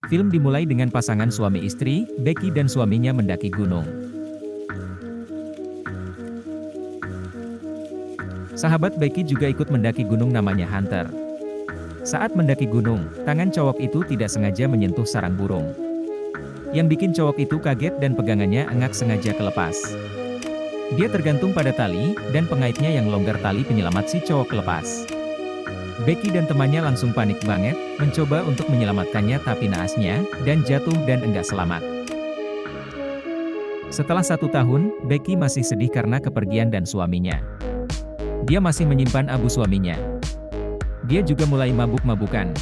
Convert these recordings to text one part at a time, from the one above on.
Film dimulai dengan pasangan suami istri, Becky dan suaminya mendaki gunung. Sahabat Becky juga ikut mendaki gunung namanya Hunter. Saat mendaki gunung, tangan cowok itu tidak sengaja menyentuh sarang burung. Yang bikin cowok itu kaget dan pegangannya engak sengaja kelepas. Dia tergantung pada tali, dan pengaitnya yang longgar tali penyelamat si cowok kelepas. Becky dan temannya langsung panik banget, mencoba untuk menyelamatkannya tapi naasnya, dan jatuh dan enggak selamat. Setelah 1 tahun, Becky masih sedih karena kepergian dan suaminya. Dia masih menyimpan abu suaminya. Dia juga mulai mabuk-mabukan.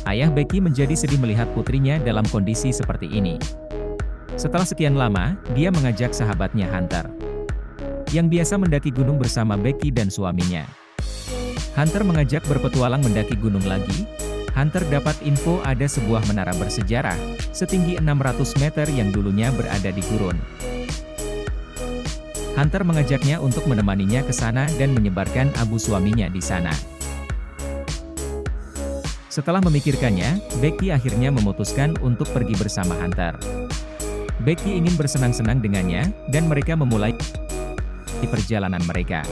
Ayah Becky menjadi sedih melihat putrinya dalam kondisi seperti ini. Setelah sekian lama, dia mengajak sahabatnya Hunter, yang biasa mendaki gunung bersama Becky dan suaminya. Hunter mengajak berpetualang mendaki gunung lagi. Hunter dapat info ada sebuah menara bersejarah, setinggi 600 meter yang dulunya berada di gurun. Hunter mengajaknya untuk menemaninya ke sana dan menyebarkan abu suaminya di sana. Setelah memikirkannya, Becky akhirnya memutuskan untuk pergi bersama Hunter. Becky ingin bersenang-senang dengannya, dan mereka memulai perjalanan mereka.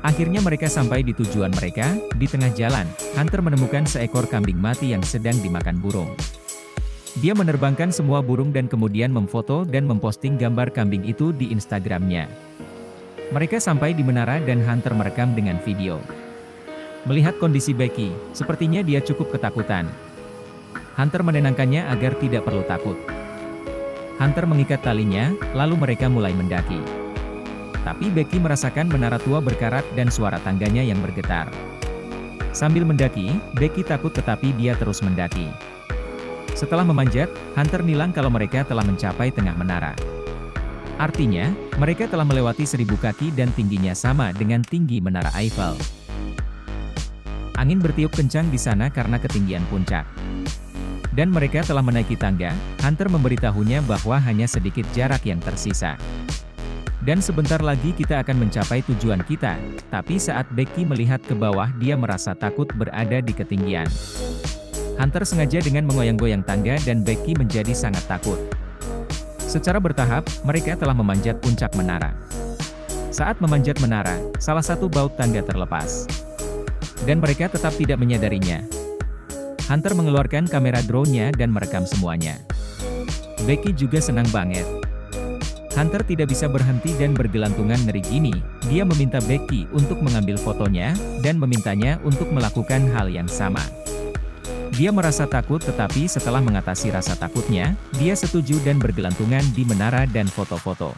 Akhirnya mereka sampai di tujuan mereka. Di tengah jalan, Hunter menemukan seekor kambing mati yang sedang dimakan burung. Dia menerbangkan semua burung dan kemudian memfoto dan memposting gambar kambing itu di Instagramnya. Mereka sampai di menara dan Hunter merekam dengan video. Melihat kondisi Becky, sepertinya dia cukup ketakutan. Hunter menenangkannya agar tidak perlu takut. Hunter mengikat talinya, lalu mereka mulai mendaki. Tapi Becky merasakan menara tua berkarat dan suara tangganya yang bergetar. Sambil mendaki, Becky takut tetapi dia terus mendaki. Setelah memanjat, Hunter bilang kalau mereka telah mencapai tengah menara. Artinya, mereka telah melewati 1000 kaki dan tingginya sama dengan tinggi menara Eiffel. Angin bertiup kencang di sana karena ketinggian puncak. Dan mereka telah menaiki tangga. Hunter memberitahunya bahwa hanya sedikit jarak yang tersisa. Dan sebentar lagi kita akan mencapai tujuan kita. Tapi saat Becky melihat ke bawah dia merasa takut berada di ketinggian. Hunter sengaja dengan mengoyang-goyang tangga dan Becky menjadi sangat takut. Secara bertahap, mereka telah memanjat puncak menara. Saat memanjat menara, salah satu baut tangga terlepas. Dan mereka tetap tidak menyadarinya. Hunter mengeluarkan kamera drone-nya dan merekam semuanya. Becky juga senang banget. Hunter tidak bisa berhenti dan bergelantungan ngeri gini. Dia meminta Becky untuk mengambil fotonya, dan memintanya untuk melakukan hal yang sama. Dia merasa takut tetapi setelah mengatasi rasa takutnya, dia setuju dan bergelantungan di menara dan foto-foto.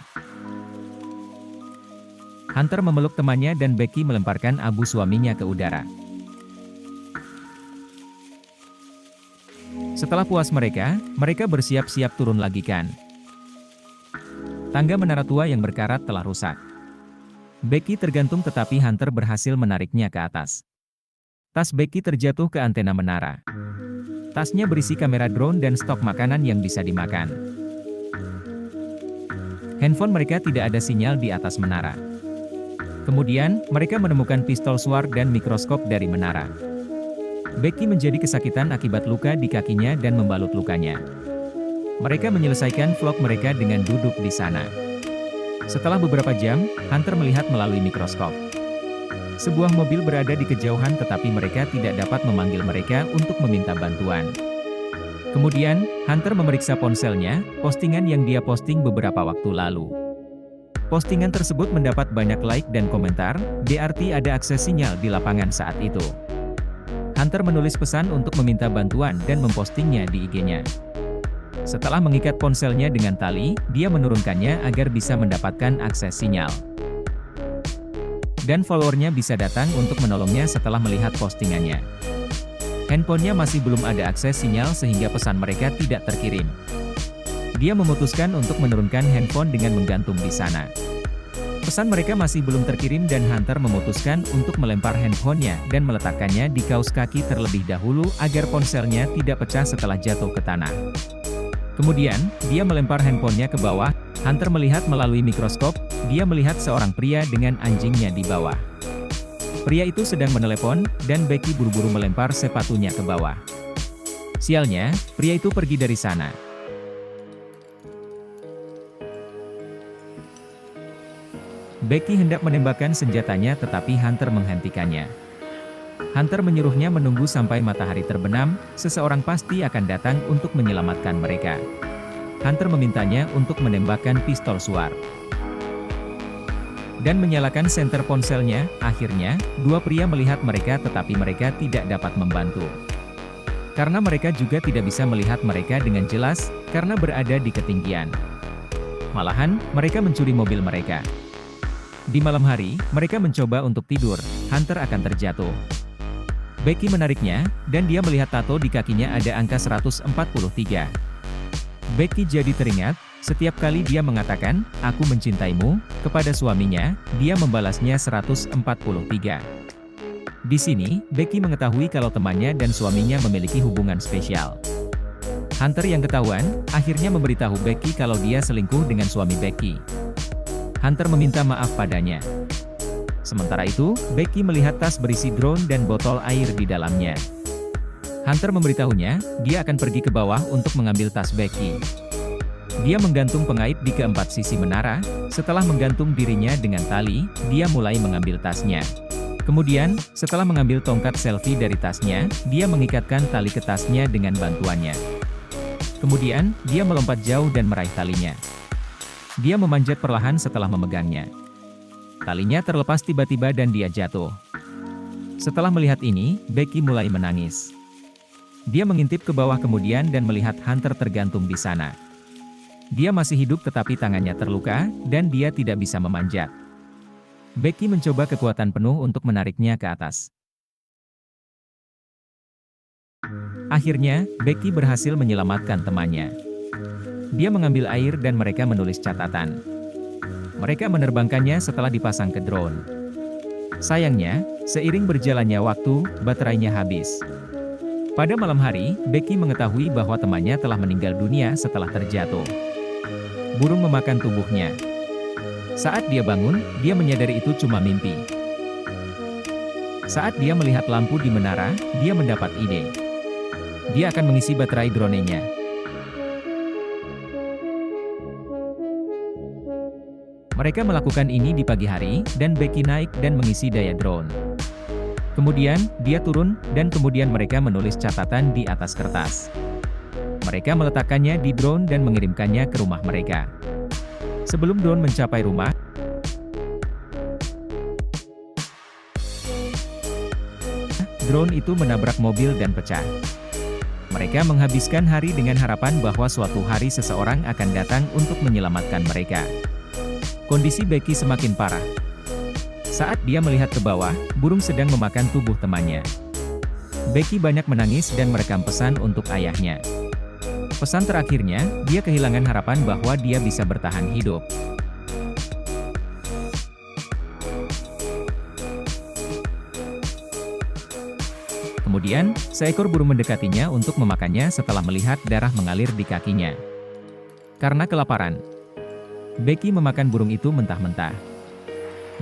Hunter memeluk temannya dan Becky melemparkan abu suaminya ke udara. Setelah puas mereka bersiap-siap turun lagi kan. Tangga menara tua yang berkarat telah rusak. Becky tergantung tetapi Hunter berhasil menariknya ke atas. Tas Becky terjatuh ke antena menara. Tasnya berisi kamera drone dan stok makanan yang bisa dimakan. Handphone mereka tidak ada sinyal di atas menara. Kemudian, mereka menemukan pistol suar dan mikroskop dari menara. Becky menjadi kesakitan akibat luka di kakinya dan membalut lukanya. Mereka menyelesaikan vlog mereka dengan duduk di sana. Setelah beberapa jam, Hunter melihat melalui mikroskop. Sebuah mobil berada di kejauhan tetapi mereka tidak dapat memanggil mereka untuk meminta bantuan. Kemudian, Hunter memeriksa ponselnya, postingan yang dia posting beberapa waktu lalu. Postingan tersebut mendapat banyak like dan komentar, berarti ada akses sinyal di lapangan saat itu. Hunter menulis pesan untuk meminta bantuan dan mempostingnya di IG-nya. Setelah mengikat ponselnya dengan tali, dia menurunkannya agar bisa mendapatkan akses sinyal. Dan followernya bisa datang untuk menolongnya setelah melihat postingannya. Handphonenya masih belum ada akses sinyal sehingga pesan mereka tidak terkirim. Dia memutuskan untuk menurunkan handphone dengan menggantung di sana. Pesan mereka masih belum terkirim dan Hunter memutuskan untuk melempar handphonenya dan meletakkannya di kaus kaki terlebih dahulu agar ponselnya tidak pecah setelah jatuh ke tanah. Kemudian, dia melempar handphonenya ke bawah. Hunter melihat melalui mikroskop, dia melihat seorang pria dengan anjingnya di bawah. Pria itu sedang menelepon, dan Becky buru-buru melempar sepatunya ke bawah. Sialnya, pria itu pergi dari sana. Becky hendak menembakkan senjatanya tetapi Hunter menghentikannya. Hunter menyuruhnya menunggu sampai matahari terbenam, seseorang pasti akan datang untuk menyelamatkan mereka. Hunter memintanya untuk menembakkan pistol suar dan menyalakan senter ponselnya. Akhirnya, dua pria melihat mereka tetapi mereka tidak dapat membantu. Karena mereka juga tidak bisa melihat mereka dengan jelas, karena berada di ketinggian. Malahan, mereka mencuri mobil mereka. Di malam hari, mereka mencoba untuk tidur, Hunter akan terjatuh. Becky menariknya, dan dia melihat tato di kakinya ada angka 143. Becky jadi teringat, setiap kali dia mengatakan, "Aku mencintaimu," kepada suaminya, dia membalasnya 143. Di sini, Becky mengetahui kalau temannya dan suaminya memiliki hubungan spesial. Hunter yang ketahuan, akhirnya memberitahu Becky kalau dia selingkuh dengan suami Becky. Hunter meminta maaf padanya. Sementara itu, Becky melihat tas berisi drone dan botol air di dalamnya. Hunter memberitahunya, dia akan pergi ke bawah untuk mengambil tas Becky. Dia menggantung pengait di keempat sisi menara, setelah menggantung dirinya dengan tali, dia mulai mengambil tasnya. Kemudian, setelah mengambil tongkat selfie dari tasnya, dia mengikatkan tali ke tasnya dengan bantuannya. Kemudian, dia melompat jauh dan meraih talinya. Dia memanjat perlahan setelah memegangnya. Talinya terlepas tiba-tiba dan dia jatuh. Setelah melihat ini, Becky mulai menangis. Dia mengintip ke bawah kemudian dan melihat Hunter tergantung di sana. Dia masih hidup tetapi tangannya terluka, dan dia tidak bisa memanjat. Becky mencoba kekuatan penuh untuk menariknya ke atas. Akhirnya, Becky berhasil menyelamatkan temannya. Dia mengambil air dan mereka menulis catatan. Mereka menerbangkannya setelah dipasang ke drone. Sayangnya, seiring berjalannya waktu, baterainya habis. Pada malam hari, Becky mengetahui bahwa temannya telah meninggal dunia setelah terjatuh. Burung memakan tubuhnya. Saat dia bangun, dia menyadari itu cuma mimpi. Saat dia melihat lampu di menara, dia mendapat ide. Dia akan mengisi baterai drone-nya. Mereka melakukan ini di pagi hari, dan Becky naik dan mengisi daya drone. Kemudian, dia turun, dan kemudian mereka menulis catatan di atas kertas. Mereka meletakkannya di drone dan mengirimkannya ke rumah mereka. Sebelum drone mencapai rumah, drone itu menabrak mobil dan pecah. Mereka menghabiskan hari dengan harapan bahwa suatu hari seseorang akan datang untuk menyelamatkan mereka. Kondisi Becky semakin parah. Saat dia melihat ke bawah, burung sedang memakan tubuh temannya. Becky banyak menangis dan merekam pesan untuk ayahnya. Pesan terakhirnya, dia kehilangan harapan bahwa dia bisa bertahan hidup. Kemudian, seekor burung mendekatinya untuk memakannya setelah melihat darah mengalir di kakinya. Karena kelaparan, Becky memakan burung itu mentah-mentah.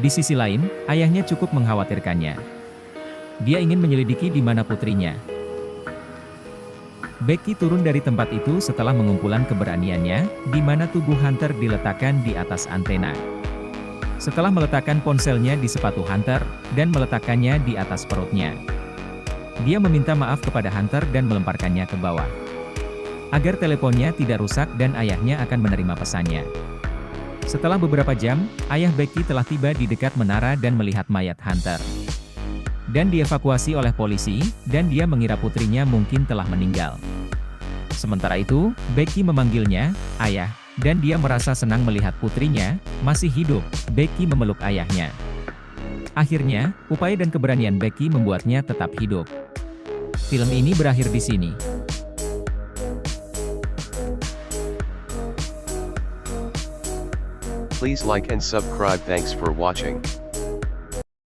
Di sisi lain, ayahnya cukup mengkhawatirkannya. Dia ingin menyelidiki di mana putrinya. Becky turun dari tempat itu setelah mengumpulan keberaniannya, di mana tubuh Hunter diletakkan di atas antena. Setelah meletakkan ponselnya di sepatu Hunter, dan meletakkannya di atas perutnya, dia meminta maaf kepada Hunter dan melemparkannya ke bawah. Agar teleponnya tidak rusak dan ayahnya akan menerima pesannya. Setelah beberapa jam, ayah Becky telah tiba di dekat menara dan melihat mayat Hunter. Dan dievakuasi oleh polisi, dan dia mengira putrinya mungkin telah meninggal. Sementara itu, Becky memanggilnya, "Ayah," dan dia merasa senang melihat putrinya masih hidup. Becky memeluk ayahnya. Akhirnya, upaya dan keberanian Becky membuatnya tetap hidup. Film ini berakhir di sini. Please like and subscribe. Thanks for watching.